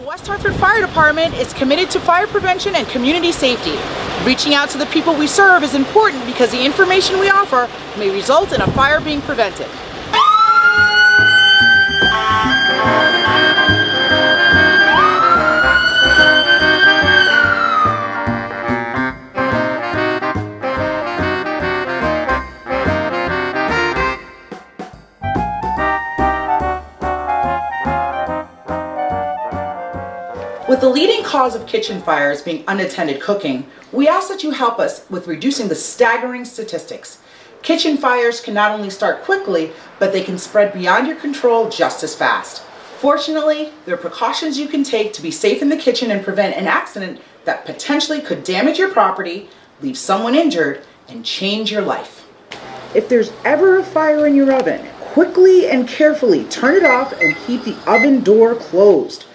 West Hartford Fire Department is committed to fire prevention and community safety. Reaching out to the people we serve is important because the information we offer may result in a fire being prevented. With the leading cause of kitchen fires being unattended cooking, we ask that you help us with reducing the staggering statistics. Kitchen fires can not only start quickly, but they can spread beyond your control just as fast. Fortunately, there are precautions you can take to be safe in the kitchen and prevent an accident that potentially could damage your property, leave someone injured, and change your life. If there's ever a fire in your oven, quickly and carefully turn it off and keep the oven door closed.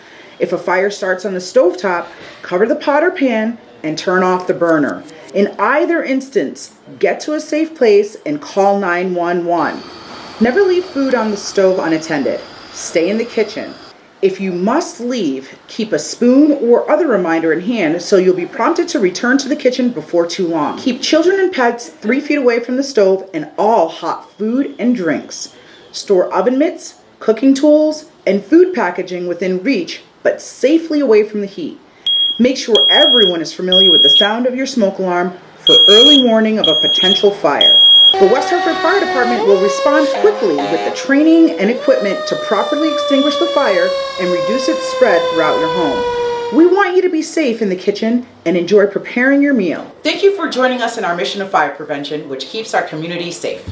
If a fire starts on the stovetop, cover the pot or pan and turn off the burner. In either instance, get to a safe place and call 911. Never leave food on the stove unattended. Stay in the kitchen. If you must leave, keep a spoon or other reminder in hand so you'll be prompted to return to the kitchen before too long. Keep children and pets 3 feet away from the stove and all hot food and drinks. Store oven mitts, cooking tools, and food packaging within reach, but safely away from the heat. Make sure everyone is familiar with the sound of your smoke alarm for early warning of a potential fire. The West Hartford Fire Department will respond quickly with the training and equipment to properly extinguish the fire and reduce its spread throughout your home. We want you to be safe in the kitchen and enjoy preparing your meal. Thank you for joining us in our mission of fire prevention, which keeps our community safe.